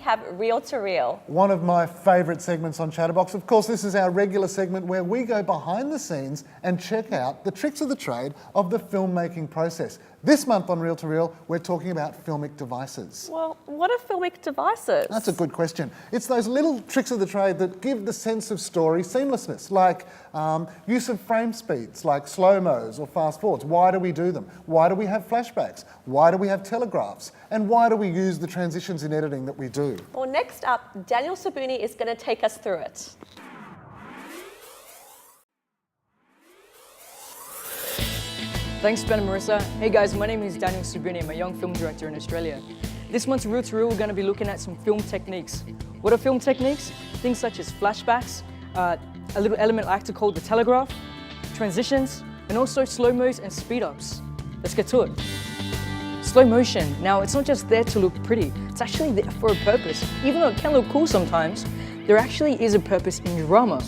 have Reel to Reel. One of my favourite segments on Chatterbox. Of course, this is our regular segment where we go behind the scenes and check out the tricks of the trade of the filmmaking process. This month on Reel to Reel, we're talking about filmic devices. Well, what are filmic devices? That's a good question. It's those little tricks of the trade that give the sense of story seamlessness, like use of frame speeds, like slow-mos or fast-forwards. Why do we do them? Why do we have flashbacks? Why do we have telegraphs? And why do we use the transitions in editing that we do? Well, next up, Daniel Sabuni is going to take us through it. Thanks, Ben and Marissa. Hey guys, my name is Daniel Sabuni. I'm a young film director in Australia. This month's Reel to Reel, we're going to be looking at some film techniques. What are film techniques? Things such as flashbacks, a little element I like to call the telegraph, transitions, and also slow-mos and speed-ups. Let's get to it. Slow motion. Now, it's not just there to look pretty. It's actually there for a purpose. Even though it can look cool sometimes, there actually is a purpose in drama.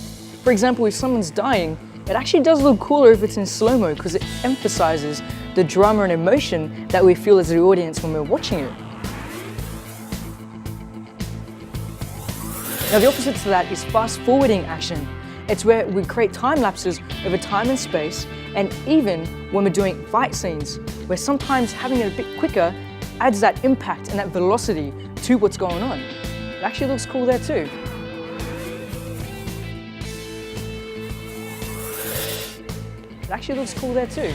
For example, if someone's dying, it actually does look cooler if it's in slow-mo because it emphasizes the drama and emotion that we feel as the audience when we're watching it. Now, the opposite to that is fast-forwarding action. It's where we create time lapses over time and space, and even when we're doing fight scenes, where sometimes having it a bit quicker adds that impact and that velocity to what's going on. It actually looks cool there too. It actually looks cool there too.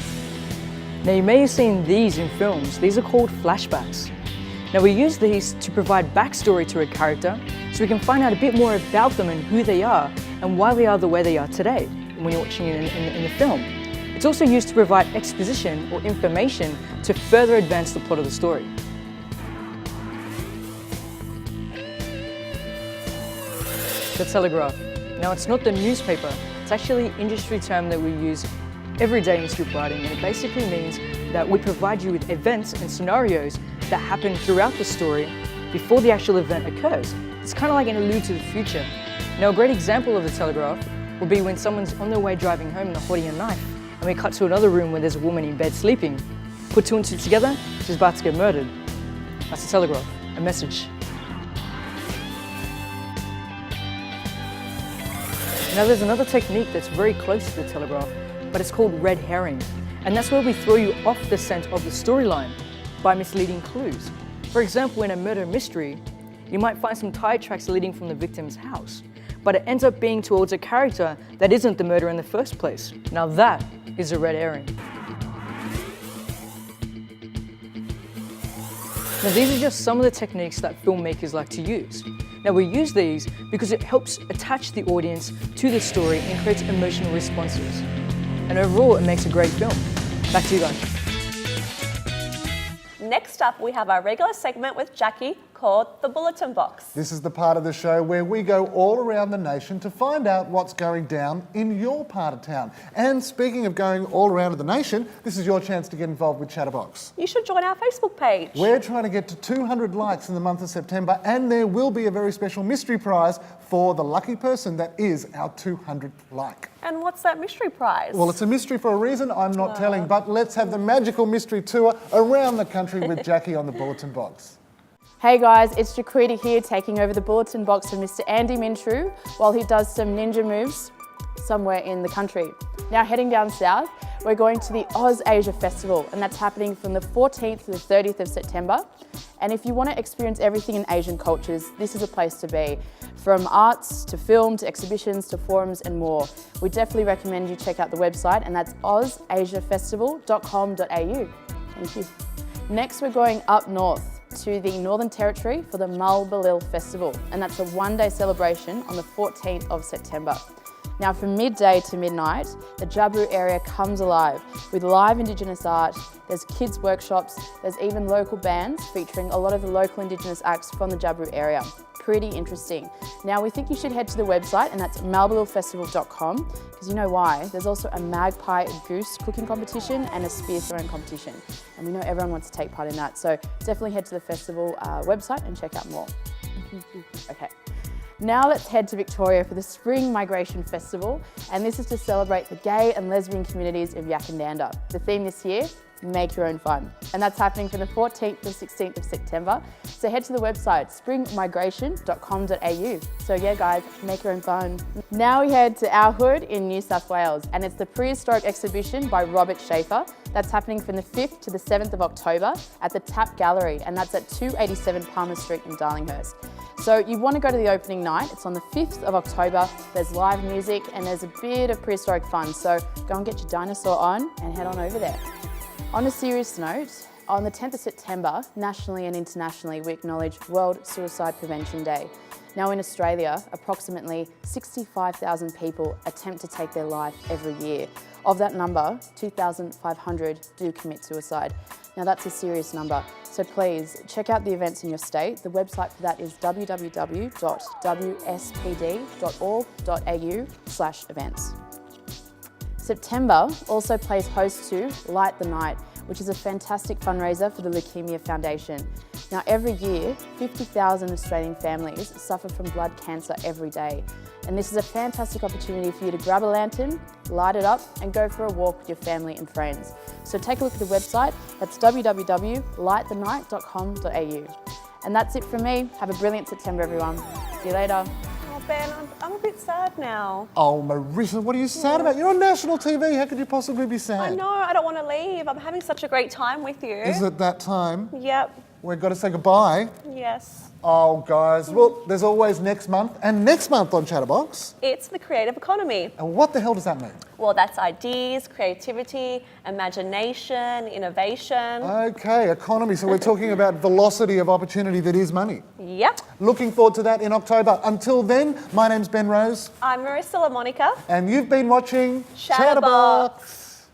Now, you may have seen these in films. These are called flashbacks. Now, we use these to provide backstory to a character so we can find out a bit more about them and who they are and why they are the way they are today when you're watching it in the film. It's also used to provide exposition or information to further advance the plot of the story. The telegraph. Now, it's not the newspaper. It's actually an industry term that we use every day in script writing, and it basically means that we provide you with events and scenarios that happen throughout the story before the actual event occurs. It's kind of like an allude to the future. Now, a great example of the telegraph will be when someone's on their way driving home and they're holding a knife, and we cut to another room where there's a woman in bed sleeping. Put two and two together, she's about to get murdered. That's a telegraph, a message. Now, there's another technique that's very close to the telegraph, but it's called red herring. And that's where we throw you off the scent of the storyline by misleading clues. For example, in a murder mystery, you might find some tire tracks leading from the victim's house, but it ends up being towards a character that isn't the murderer in the first place. Now that is a red herring. Now, these are just some of the techniques that filmmakers like to use. Now, we use these because it helps attach the audience to the story and creates emotional responses. And overall, it makes a great film. Back to you guys. Next up, we have our regular segment with Jackie called the Bulletin Box. This is the part of the show where we go all around the nation to find out what's going down in your part of town. And speaking of going all around the nation, this is your chance to get involved with Chatterbox. You should join our Facebook page. We're trying to get to 200 likes in the month of September, and there will be a very special mystery prize for the lucky person that is our 200th like. And what's that mystery prize? Well, it's a mystery for a reason I'm not telling, but let's have the magical mystery tour around the country with Jackie on the Bulletin Box. Hey guys, it's Jacquiitah here taking over the Bulletin Box from Mr. Andy Mintru while he does some ninja moves somewhere in the country. Now, heading down south, we're going to the Oz Asia Festival, and that's happening from the 14th to the 30th of September. And if you want to experience everything in Asian cultures, this is a place to be. From arts to film to exhibitions to forums and more. We definitely recommend you check out the website, and that's ozasiafestival.com.au. Thank you. Next, we're going up north to the Northern Territory for the Mulbalil Festival, and that's a one-day celebration on the 14th of September. Now, from midday to midnight, the Jabru area comes alive with live Indigenous art, there's kids workshops, there's even local bands featuring a lot of the local Indigenous acts from the Jabru area. Pretty interesting. Now, we think you should head to the website, and that's mulbalilfestival.com, because you know why. There's also a magpie goose cooking competition and a spear throwing competition. And we know everyone wants to take part in that, so definitely head to the festival website and check out more. Okay. Now let's head to Victoria for the Spring Migration Festival, and this is to celebrate the gay and lesbian communities of Yakandanda. The theme this year, Make Your Own Fun. And that's happening from the 14th to 16th of September. So head to the website springmigration.com.au. So yeah guys, make your own fun. Now we head to our hood in New South Wales, and it's the Prehistoric Exhibition by Robert Schaefer. That's happening from the 5th to the 7th of October at the Tap Gallery, and that's at 287 Palmer Street in Darlinghurst. So you want to go to the opening night. It's on the 5th of October. There's live music and there's a bit of prehistoric fun. So go and get your dinosaur on and head on over there. On a serious note, on the 10th of September, nationally and internationally, we acknowledge World Suicide Prevention Day. Now in Australia, approximately 65,000 people attempt to take their life every year. Of that number, 2,500 do commit suicide. Now that's a serious number. So please check out the events in your state. The website for that is www.wspd.org.au/events. September also plays host to Light the Night, which is a fantastic fundraiser for the Leukemia Foundation. Now every year, 50,000 Australian families suffer from blood cancer every day. And this is a fantastic opportunity for you to grab a lantern, light it up and go for a walk with your family and friends. So take a look at the website, that's www.lightthenight.com.au. And that's it from me. Have a brilliant September everyone. See you later. Oh, Ben, I'm a bit sad now. Oh, Marissa, what are you sad about? You're on national TV. How could you possibly be sad? I know, I don't want to leave. I'm having such a great time with you. Is it that time? Yep, We've got to say goodbye. yes. Oh, guys. Well, there's always next month. And next month on Chatterbox. It's the creative economy. And what the hell does that mean? Well, that's ideas, creativity, imagination, innovation. Okay, economy. So we're talking about velocity of opportunity that is money. Yep. Looking forward to that in October. Until then, my name's Ben Rose. I'm Marissa LaMonica. And you've been watching Chatterbox.